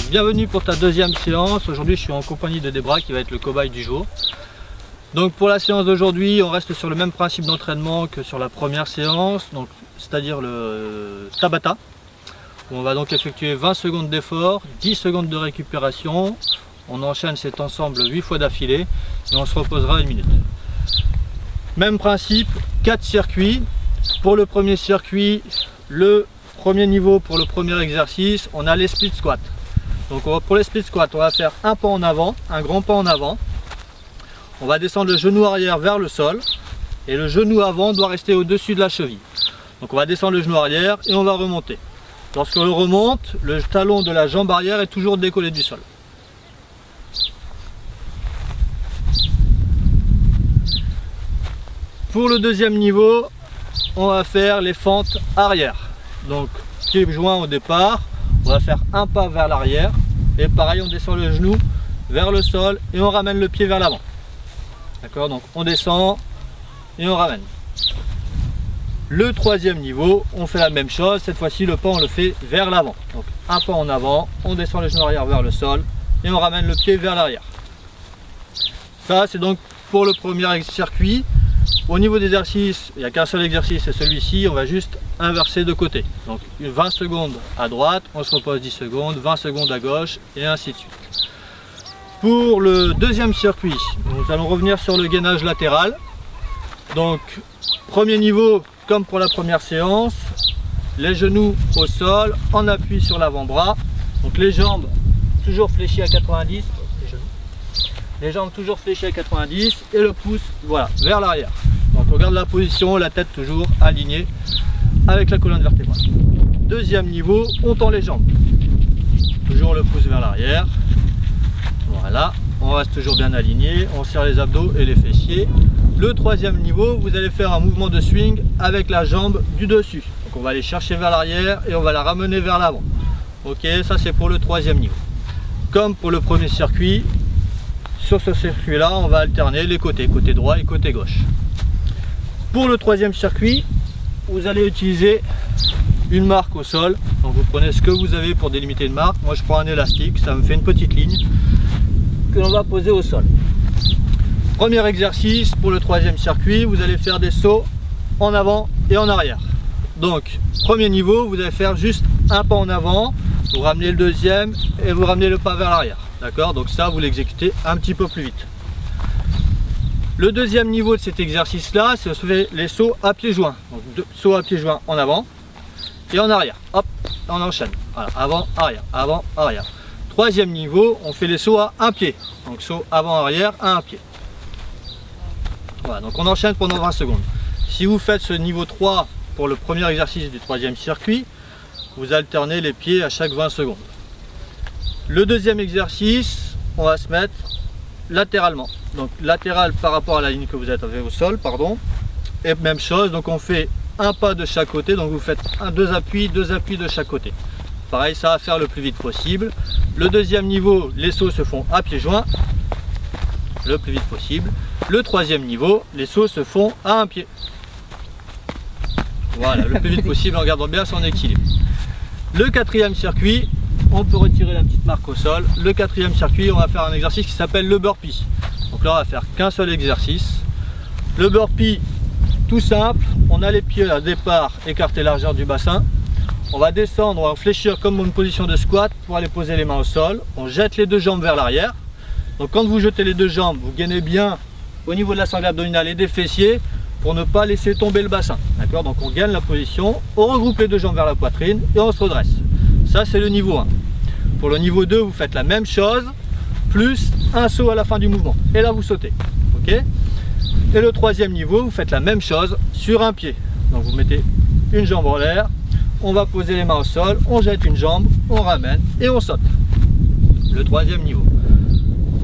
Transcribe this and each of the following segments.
Bienvenue pour ta deuxième séance. Aujourd'hui je suis en compagnie de Debra qui va être le cobaye du jour. Donc pour la séance d'aujourd'hui, on reste sur le même principe d'entraînement que sur la première séance, c'est-à-dire le Tabata. On va donc effectuer 20 secondes d'effort, 10 secondes de récupération. On enchaîne cet ensemble 8 fois d'affilée et on se reposera 1 minute. Même principe, 4 circuits. Pour le premier circuit, le premier niveau pour le premier exercice, on a les split squats. Donc pour les split squats, on va faire un pas en avant, un grand pas en avant. On va descendre le genou arrière vers le sol et le genou avant doit rester au-dessus de la cheville. Donc on va descendre le genou arrière et on va remonter. Lorsque l'on remonte, le talon de la jambe arrière est toujours décollé du sol. Pour le deuxième niveau, on va faire les fentes arrière. Donc pieds joints au départ, on va faire un pas vers l'arrière et pareil on descend le genou vers le sol et on ramène le pied vers l'avant. D'accord, donc on descend et on ramène. Le troisième niveau, on fait la même chose, cette fois-ci le pas on le fait vers l'avant. Donc un pas en avant, on descend le genou arrière vers le sol et on ramène le pied vers l'arrière. Ça c'est donc pour le premier circuit. Au niveau d'exercice, il n'y a qu'un seul exercice, c'est celui-ci, on va juste inverser de côté. Donc 20 secondes à droite, on se repose 10 secondes, 20 secondes à gauche et ainsi de suite. Pour le deuxième circuit, nous allons revenir sur le gainage latéral. Donc premier niveau, comme pour la première séance, les genoux au sol, en appui sur l'avant-bras. Donc les jambes toujours fléchies à 90. Les jambes toujours fléchies à 90 et le pouce voilà, vers l'arrière. Donc on garde la position, la tête toujours alignée avec la colonne vertébrale. Deuxième niveau, on tend les jambes. Toujours le pouce vers l'arrière. Voilà, on reste toujours bien aligné, on serre les abdos et les fessiers. Le troisième niveau, vous allez faire un mouvement de swing avec la jambe du dessus. Donc on va aller chercher vers l'arrière et on va la ramener vers l'avant. Ok, ça c'est pour le troisième niveau. Comme pour le premier circuit, sur ce circuit là on va alterner les côtés, côté droit et côté gauche. Pour le troisième circuit, vous allez utiliser une marque au sol. Donc vous prenez ce que vous avez pour délimiter une marque. Moi je prends un élastique, ça me fait une petite ligne que l'on va poser au sol. Premier exercice pour le troisième circuit, vous allez faire des sauts en avant et en arrière. Donc premier niveau, vous allez faire juste un pas en avant, vous ramenez le deuxième et vous ramenez le pas vers l'arrière. D'accord, donc ça vous l'exécutez un petit peu plus vite. Le deuxième niveau de cet exercice là, c'est les sauts à pieds joints. Donc deux sauts à pieds joints en avant et en arrière. Hop, on enchaîne. Voilà, avant, arrière, avant, arrière. Troisième niveau, on fait les sauts à un pied. Donc saut avant, arrière à un pied. Voilà, donc on enchaîne pendant 20 secondes. Si vous faites ce niveau 3 pour le premier exercice du troisième circuit, vous alternez les pieds à chaque 20 secondes. Le deuxième exercice, on va se mettre latéralement. Donc latéral par rapport à la ligne que vous avez au sol, pardon. Et même chose, donc on fait un pas de chaque côté. Donc vous faites deux appuis de chaque côté. Pareil, ça va faire le plus vite possible. Le deuxième niveau, les sauts se font à pieds joints, le plus vite possible. Le troisième niveau, les sauts se font à un pied. Voilà, le plus vite possible en gardant bien son équilibre. Le quatrième circuit, on peut retirer la petite marque au sol. Le quatrième circuit, on va faire un exercice qui s'appelle le burpee. Donc là, on va faire qu'un seul exercice. Le burpee, tout simple, on a les pieds à départ écartés largeur du bassin. On va descendre, on va fléchir comme une position de squat pour aller poser les mains au sol. On jette les deux jambes vers l'arrière. Donc quand vous jetez les deux jambes, vous gainez bien au niveau de la sangle abdominale et des fessiers pour ne pas laisser tomber le bassin. D'accord, donc on gagne la position, on regroupe les deux jambes vers la poitrine et on se redresse. Ça c'est le niveau 1. Pour le niveau 2, vous faites la même chose, plus un saut à la fin du mouvement. Et là vous sautez. Ok. Et le troisième niveau, vous faites la même chose sur un pied. Donc vous mettez une jambe en l'air, on va poser les mains au sol, on jette une jambe, on ramène et on saute. Le troisième niveau.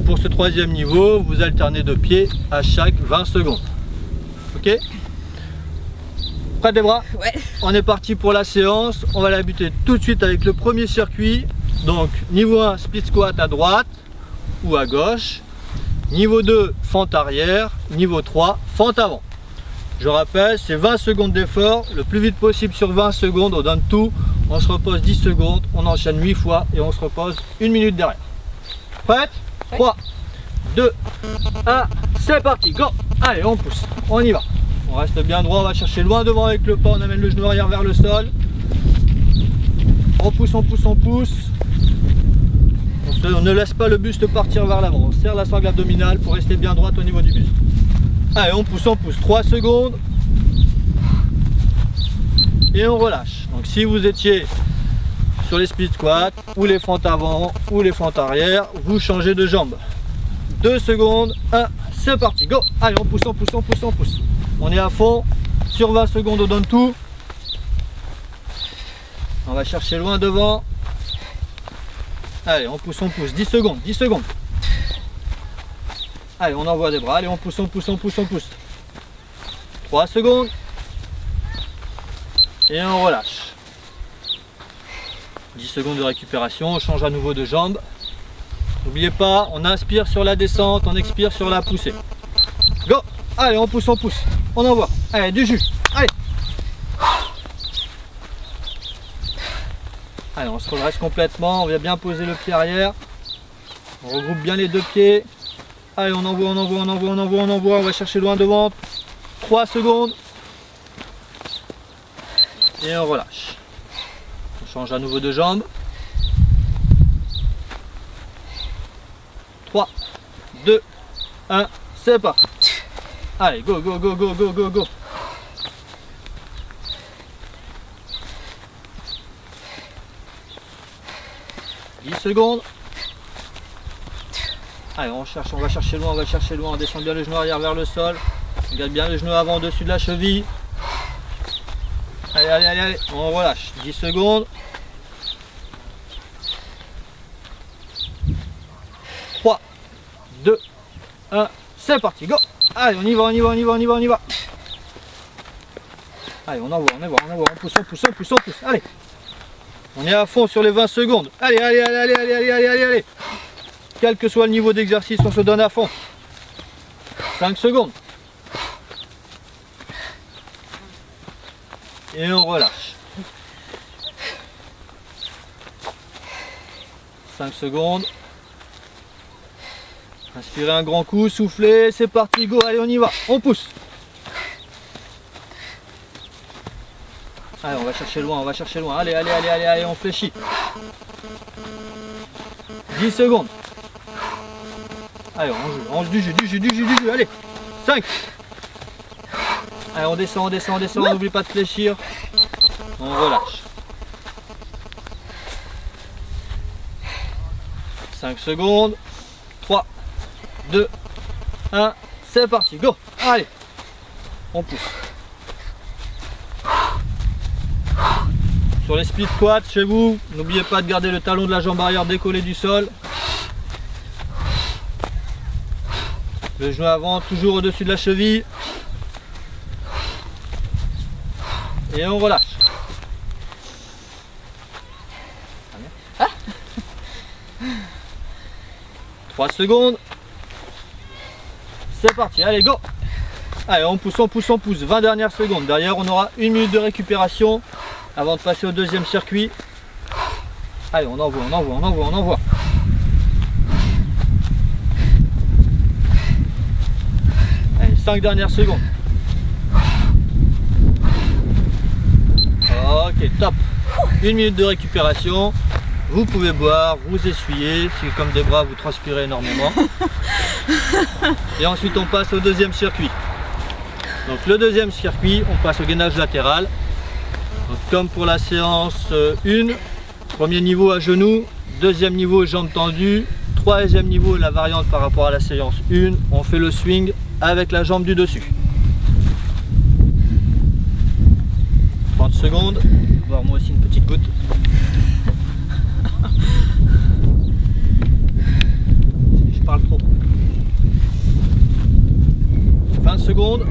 Pour ce troisième niveau, vous alternez de pieds à chaque 20 secondes. Ok? Prêt des bras? Ouais. On est parti pour la séance. On va la débuter tout de suite avec le premier circuit. Donc niveau 1, split squat à droite ou à gauche. Niveau 2, fente arrière. Niveau 3, fente avant. Je rappelle, c'est 20 secondes d'effort. Le plus vite possible sur 20 secondes, on donne tout. on se repose 10 secondes, on enchaîne 8 fois et on se repose 1 minute derrière. Prête? 3, 2, 1, c'est parti, go! Allez, on pousse, on y va. On reste bien droit, on va chercher loin devant avec le pas, on amène le genou arrière vers le sol. On pousse, on pousse, on pousse. On ne laisse pas le buste partir vers l'avant. On serre la sangle abdominale pour rester bien droite au niveau du buste. Allez, on pousse, 3 secondes. Et on relâche. Donc si vous étiez sur les split squats, ou les fentes avant, ou les fentes arrière, vous changez de jambe. 2 secondes, 1, c'est parti, go! Allez, on pousse, on pousse, on pousse, on pousse. On est à fond. Sur 20 secondes, on donne tout. On va chercher loin devant. Allez, on pousse, 10 secondes, 10 secondes. Allez, on envoie des bras, allez, on pousse, on pousse, on pousse, on pousse. 3 secondes. Et on relâche. 10 secondes de récupération, on change à nouveau de jambe. N'oubliez pas, on inspire sur la descente, on expire sur la poussée. Go! Allez, on pousse, on envoie. Allez, du jus, allez. Allez, on se redresse complètement, on vient bien poser le pied arrière. On regroupe bien les 2 pieds. Allez, on envoie, on envoie, on envoie, on envoie, on envoie. On va chercher loin devant. 3 secondes. Et on relâche. On change à nouveau de jambe. 3, 2, 1, c'est parti. Allez, go, go, go, go, go, go, go. Secondes. Allez, on va chercher loin, on descend bien le genou arrière vers le sol. On garde bien le genou avant au-dessus de la cheville. Allez, allez, allez, allez, on relâche. 10 secondes. 3, 2, 1, c'est parti, go! Allez, on y va, on y va, on y va, on y va, on y va. Allez, on envoie, on envoie, on envoie, on pousse, on pousse, on pousse, on pousse. Allez. On est à fond sur les 20 secondes. Allez, allez, allez, allez, allez, allez, allez, allez, allez. Quel que soit le niveau d'exercice, on se donne à fond. 5 secondes. Et on relâche. 5 secondes. Inspirez un grand coup, soufflez, c'est parti, go, allez, on y va, on pousse. Allez, on va chercher loin, allez, allez, allez, allez, allez, on fléchit. 10 secondes. Allez, on joue du jus, allez. 5. Allez, on descend, on n'oublie pas de fléchir. On relâche. 5 secondes. 3, 2, 1, c'est parti, go. Allez, on pousse. Sur les split squats chez vous, n'oubliez pas de garder le talon de la jambe arrière décollé du sol. Le genou avant toujours au-dessus de la cheville. Et on relâche. 3 secondes. C'est parti, allez, go. Allez, on pousse, on pousse, on pousse. 20 dernières secondes. Derrière, on aura 1 minute de récupération avant de passer au deuxième circuit. Allez, on envoie, on envoie, on envoie, on envoie. Allez, 5 dernières secondes. Ok, top. 1 minute de récupération. Vous pouvez boire, vous essuyer. Si comme des bras, vous transpirez énormément. Et ensuite, on passe au deuxième circuit. Donc le deuxième circuit, on passe au gainage latéral. Donc, comme pour la séance 1, premier niveau à genoux, deuxième niveau jambes tendues, troisième niveau la variante par rapport à la séance 1, on fait le swing avec la jambe du dessus. 30 secondes, voir moi aussi une petite goutte. Je parle trop. 20 secondes.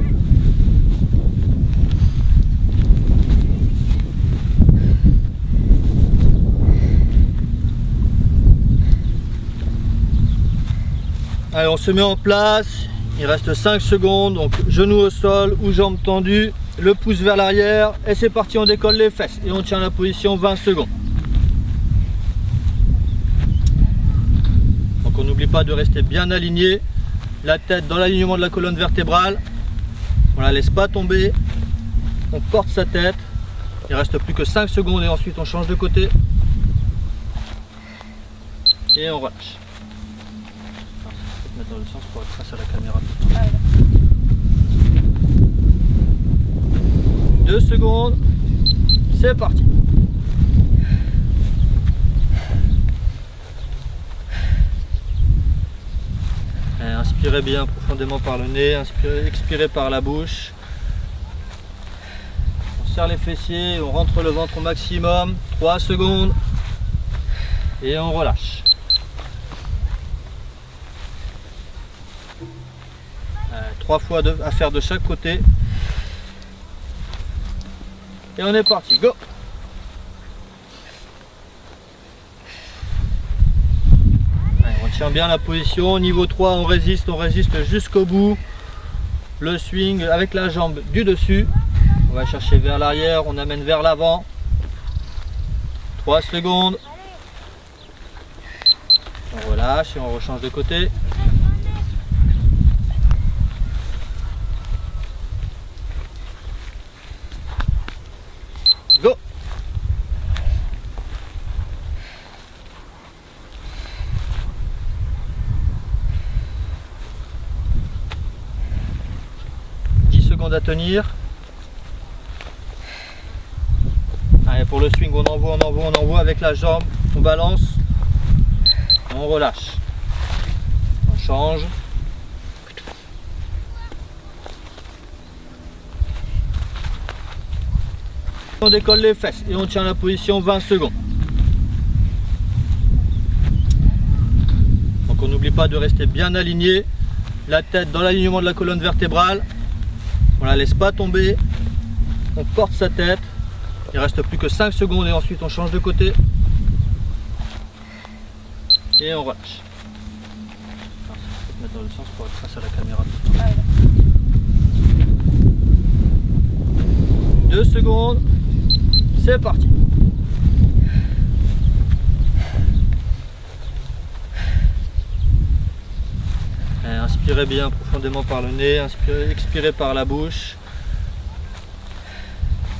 Allez, on se met en place, Il reste 5 secondes, donc genou au sol ou jambes tendues, le pouce vers l'arrière et c'est parti, on décolle les fesses et on tient la position 20 secondes. Donc on n'oublie pas de rester bien aligné, la tête dans l'alignement de la colonne vertébrale, on la laisse pas tomber, on porte sa tête, il reste plus que 5 secondes et ensuite on change de côté et on relâche. Mettre dans le sens pour être face à la caméra. 2 secondes, c'est parti. Et inspirez bien profondément par le nez, expirez par la bouche. On serre les fessiers, on rentre le ventre au maximum. 3 secondes et on relâche. 3 fois à faire de chaque côté. Et on est parti, go! Allez, on tient bien la position. Niveau 3, on résiste jusqu'au bout. Le swing avec la jambe du dessus. On va chercher vers l'arrière, on amène vers l'avant. 3 secondes. On relâche et on rechange de côté. Go! À tenir. Allez, pour le swing, on envoie avec la jambe, on balance, on relâche, on change. On décolle les fesses et on tient la position 20 secondes. Donc on n'oublie pas de rester bien aligné, la tête dans l'alignement de la colonne vertébrale. On la laisse pas tomber, on porte sa tête, il reste plus que 5 secondes et ensuite on change de côté et on relâche. Mettre dans le sens pour être face à la caméra. 2 secondes, c'est parti. Inspirez bien profondément par le nez, expirez par la bouche.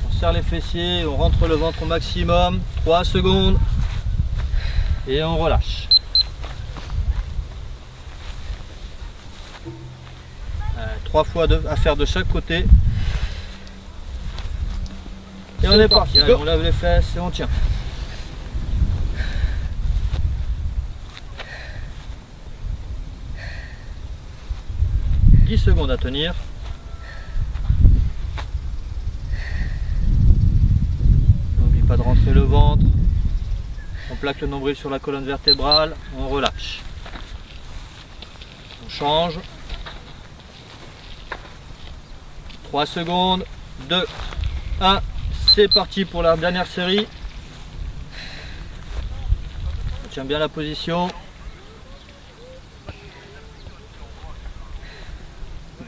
On serre les fessiers, on rentre le ventre au maximum. 3 secondes et on relâche. Allez, 3 fois à faire de chaque côté. Et on est parti. Allez, on lève les fesses et on tient. 10 secondes à tenir. N'oublie pas de rentrer le ventre. On plaque le nombril sur la colonne vertébrale. On relâche. On change. 3 secondes. 2, 1. C'est parti pour la dernière série. On tient bien la position.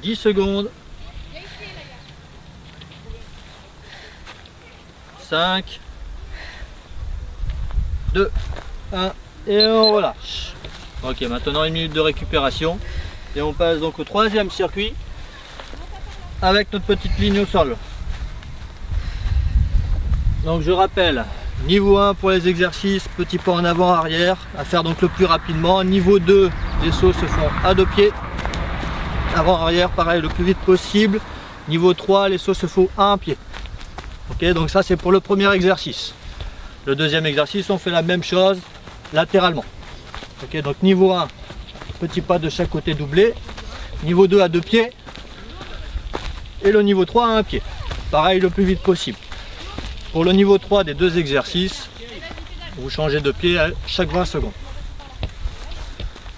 10 secondes. 5, 2, 1 et on relâche. Ok, maintenant 1 minute de récupération et on passe donc au 3e circuit avec notre petite ligne au sol. Donc je rappelle, niveau 1 pour les exercices, petit pas en avant arrière, à faire donc le plus rapidement. Niveau 2, les sauts se font à 2 pieds. Avant arrière pareil le plus vite possible. Niveau 3, les sauts se font à 1 pied. Ok, donc ça c'est pour le premier exercice. Le deuxième exercice, on fait la même chose latéralement. Ok, donc niveau 1, petit pas de chaque côté doublé. Niveau 2 à 2 pieds. Et le niveau 3 à 1 pied. Pareil le plus vite possible. Pour le niveau 3 des deux exercices, vous changez de pied à chaque 20 secondes.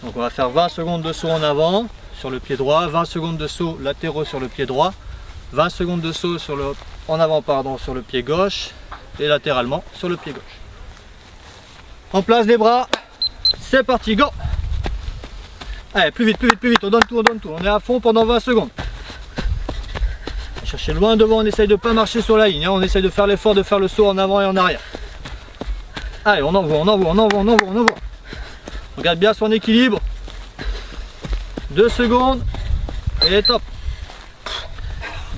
Donc on va faire 20 secondes de saut en avant sur le pied droit, 20 secondes de saut latéraux sur le pied droit, 20 secondes de saut en avant sur le pied gauche et latéralement sur le pied gauche. On place les bras, c'est parti, go! Allez, plus vite, plus vite, plus vite, on donne tout, on donne tout. On est à fond pendant 20 secondes. Cherchez loin devant, on essaye de ne pas marcher sur la ligne, hein. On essaye de faire l'effort de faire le saut en avant et en arrière. Allez, on envoie, on envoie, on envoie, on envoie, on envoie. On garde bien son équilibre. 2 secondes. Et top.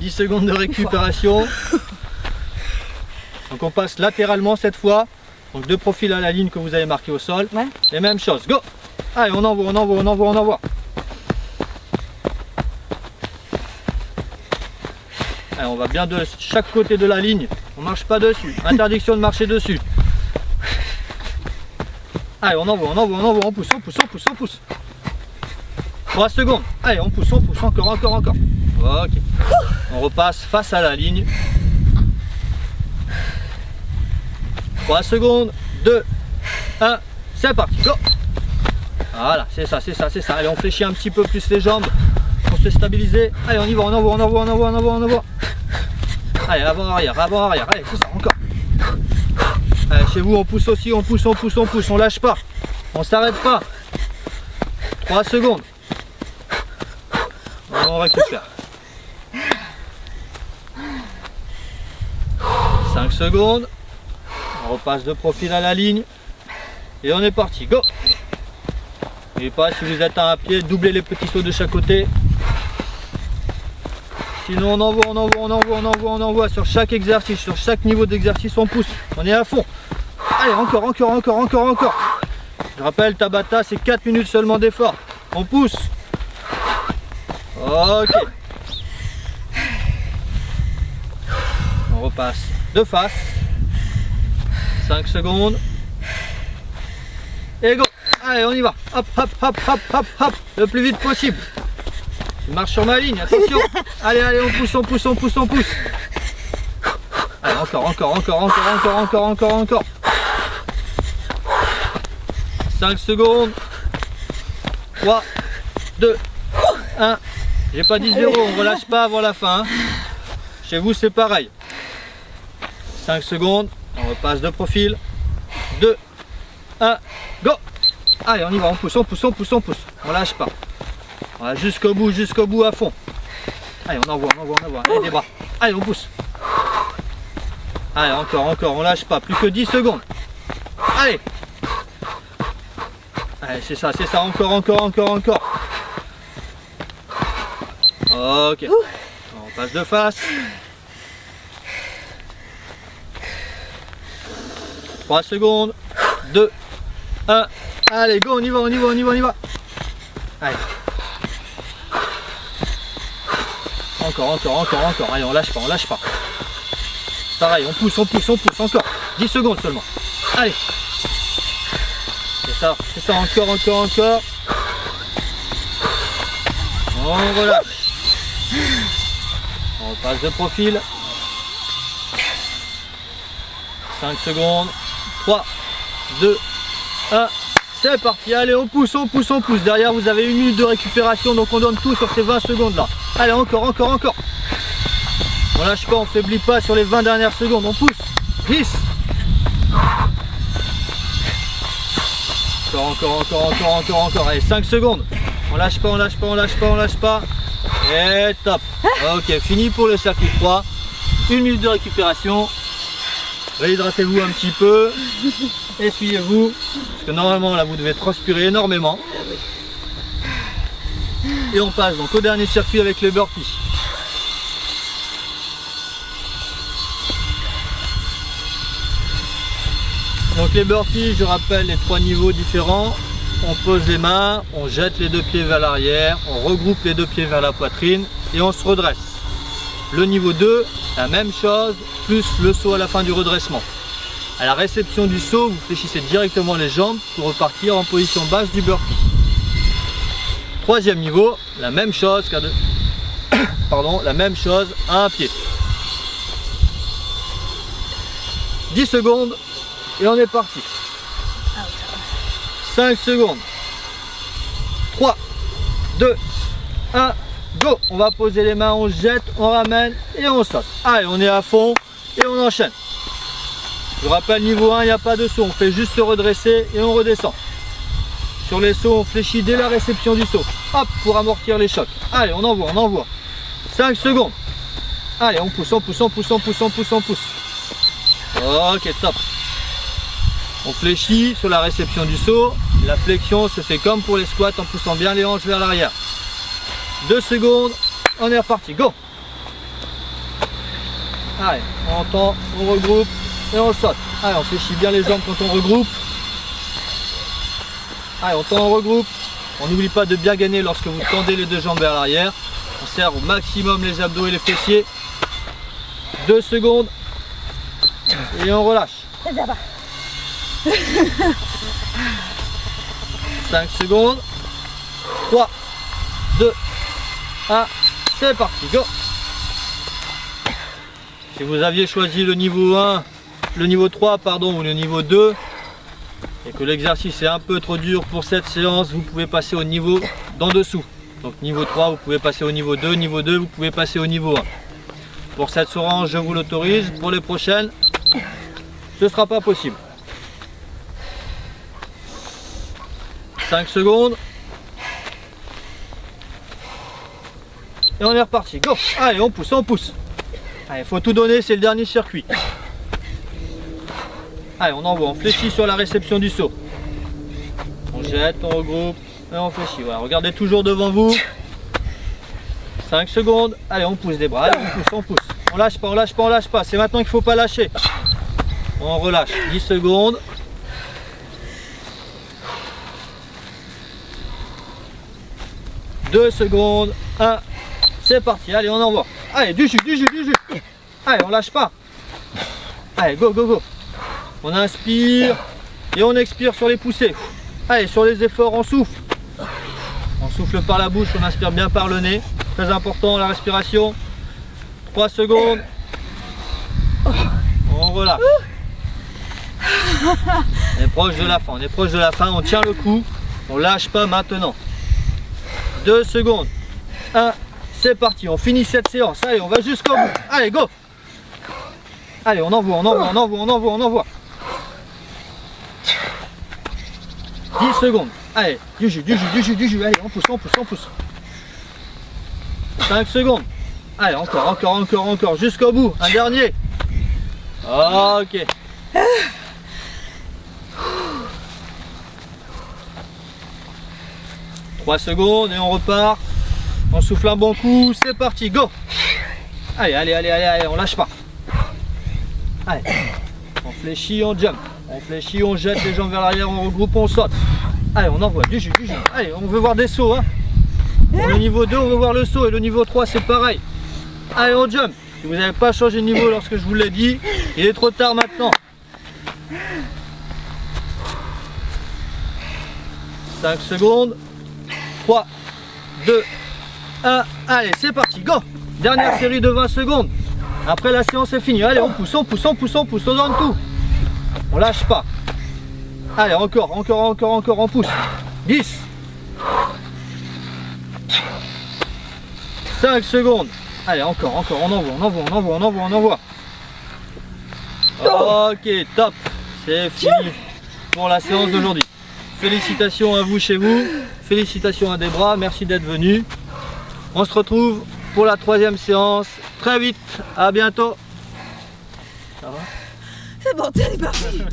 10 secondes de récupération. Donc on passe latéralement cette fois. Donc de profil à la ligne que vous avez marqué au sol. Ouais. Et même chose, go. Allez, on envoie, on envoie, on envoie, on envoie. Allez, on va bien de chaque côté de la ligne. On ne marche pas dessus. Interdiction de marcher dessus. Allez, on envoie, on envoie, on envoie, on pousse, on pousse, on pousse, on pousse. 3 secondes. Allez, on pousse, encore, encore, encore. Ok. On repasse face à la ligne. 3 secondes. 2, 1, c'est parti, go. Voilà, c'est ça, c'est ça, c'est ça. Allez, on fléchit un petit peu plus les jambes pour se stabiliser. Allez, on y va, on envoie, on envoie, on envoie, on envoie, on envoie. Allez, avant, arrière, avant, arrière. Allez, c'est ça, encore. Allez, chez vous, on pousse aussi, on pousse, on pousse, on pousse, on lâche pas. On s'arrête pas. 3 secondes. On récupère. 5 secondes. On repasse de profil à la ligne. Et on est parti, go. N'oubliez pas, si vous êtes à un pied, doublez les petits sauts de chaque côté. Sinon on envoie, on envoie, on envoie, on envoie, on envoie. Sur chaque exercice, sur chaque niveau d'exercice, on pousse. On est à fond. Allez, encore, encore, encore, encore, encore. Je rappelle, Tabata, c'est 4 minutes seulement d'effort. On pousse. Ok. On repasse de face. 5 secondes. Et go. Allez, on y va. Hop, hop, hop, hop, hop, hop. Le plus vite possible. Je marche sur ma ligne, attention. Allez, allez, on pousse, on pousse, on pousse, on pousse. Allez, encore, encore, encore, encore, encore, encore, encore, encore. 5 secondes. 3, 2, 1. J'ai pas dit 0, on relâche pas avant la fin. Hein. Chez vous, c'est pareil. 5 secondes. On repasse de profil. 2, 1, go. Allez, on y va, on pousse, on pousse, on pousse, on pousse. On lâche pas. Voilà, jusqu'au bout à fond. Allez, on envoie, on envoie, on envoie. Allez, des bras. Allez, on pousse. Allez, encore, encore, on lâche pas. Plus que 10 secondes. Allez. Allez, c'est ça, encore, encore, encore, encore. Ok. On passe de face. 3 secondes. 2, 1. Allez, go, on y va, on y va, on y va, on y va. Allez. Encore, encore, encore, encore. Allez, on lâche pas, on lâche pas. Pareil, on pousse, on pousse, on pousse. Encore. 10 secondes seulement. Allez. C'est ça, encore, encore, encore. On relâche. On passe de profil. 5 secondes. 3, 2, 1. C'est parti. Allez, on pousse, on pousse, on pousse. Derrière, vous avez 1 minute de récupération. Donc, on donne tout sur ces 20 secondes là. Allez, encore, encore, encore. On lâche pas, on faiblit pas sur les 20 dernières secondes. On pousse. 10. Encore, encore, encore, encore, encore. Allez, 5 secondes. On lâche pas, on lâche pas, on lâche pas, on lâche pas. Et top. Ok, fini pour le circuit 3. 1 minute de récupération. Réhydratez-vous un petit peu. Essuyez-vous. Parce que normalement, là, vous devez transpirer énormément. Et on passe donc au dernier circuit avec les burpees. Donc les burpees, je rappelle les 3 niveaux différents. On pose les mains, on jette les 2 pieds vers l'arrière, on regroupe les 2 pieds vers la poitrine et on se redresse. Le niveau 2, la même chose, plus le saut à la fin du redressement. À la réception du saut, vous fléchissez directement les jambes pour repartir en position basse du burpee. 3e niveau, la même chose qu'à la même chose à un pied. 10 secondes et on est parti. 5 secondes. 3, 2, 1, go. On va poser les mains, on jette, on ramène et on saute. Allez, on est à fond et on enchaîne. Je rappelle, niveau 1, il n'y a pas de saut. On fait juste se redresser et on redescend. Sur les sauts, on fléchit dès la réception du saut. Hop, pour amortir les chocs. Allez, on envoie, on envoie. 5 secondes. Allez, on pousse, on pousse, on pousse, on pousse, on pousse, on pousse. Ok, top. On fléchit sur la réception du saut. La flexion se fait comme pour les squats en poussant bien les hanches vers l'arrière. 2 secondes, on est reparti, go. Allez, on entend, on regroupe et on saute. Allez, on fléchit bien les jambes quand on regroupe. Allez, on tend, on regroupe. On n'oublie pas de bien gainer lorsque vous tendez les deux jambes vers l'arrière. On serre au maximum les abdos et les fessiers. 2 secondes. Et on relâche. 5 secondes. 3, 2, 1. C'est parti, go. Si vous aviez choisi le niveau 1, le niveau 3 pardon, ou le niveau 2, et que l'exercice est un peu trop dur pour cette séance, vous pouvez passer au niveau d'en dessous. Donc niveau 3, vous pouvez passer au niveau 2, niveau 2, vous pouvez passer au niveau 1. Pour cette séance, je vous l'autorise. Pour les prochaines, ce ne sera pas possible. 5 secondes. Et on est reparti. Go. Allez, on pousse, on pousse. Allez, il faut tout donner, c'est le dernier circuit. Allez, on envoie, on fléchit sur la réception du saut. On jette, on regroupe et on fléchit. Voilà, regardez toujours devant vous. 5 secondes. Allez, on pousse des bras. Allez, on pousse, on pousse. On lâche pas, on lâche pas, on lâche pas. C'est maintenant qu'il ne faut pas lâcher. On relâche. 10 secondes. Deux secondes. 1. C'est parti. Allez, on envoie. Allez, du jus, du jus, du jus. Allez, on lâche pas. Allez, go, go, go. On inspire et on expire sur les poussées. Allez, sur les efforts, on souffle. On souffle par la bouche, on inspire bien par le nez. Très important, la respiration. 3 secondes. On relâche. On est proche de la fin, on est proche de la fin. On tient le coup. On lâche pas maintenant. 2 secondes. 1. C'est parti, on finit cette séance. Allez, on va jusqu'au bout. Allez, go. Allez, on envoie, on envoie, on envoie, on envoie, on envoie. 10 secondes. Allez, du jus, du jus, du jus, du jus. Allez, on pousse, on pousse, on pousse. 5 secondes. Allez, encore, encore, encore, encore. Jusqu'au bout. Un dernier. Ok. Trois secondes et on repart. On souffle un bon coup. C'est parti, go. Allez, allez, allez, allez, allez, on lâche pas. Allez. On fléchit, on jump. On fléchit, on jette les jambes vers l'arrière, on regroupe, on saute. Allez, on envoie du jus, du jus. Allez, on veut voir des sauts. Hein. Pour le niveau 2, on veut voir le saut. Et le niveau 3, c'est pareil. Allez, on jump. Si vous n'avez pas changé de niveau lorsque je vous l'ai dit, il est trop tard maintenant. 5 secondes. 3, 2, 1. Allez, c'est parti, go. Dernière série de 20 secondes. Après, la séance est finie. Allez, on pousse, on pousse, on pousse, on pousse. On donne tout. On lâche pas. Allez, encore, encore, encore, encore, on pousse. 10. 5 secondes. Allez, encore, encore, on envoie, on envoie, on envoie, on envoie, on envoie. Ok, top. C'est fini pour la séance d'aujourd'hui. Félicitations à vous chez vous. Félicitations à Debra. Merci d'être venu. On se retrouve pour la 3e séance très vite. À bientôt. Ça va ? C'est bon, t'es parti.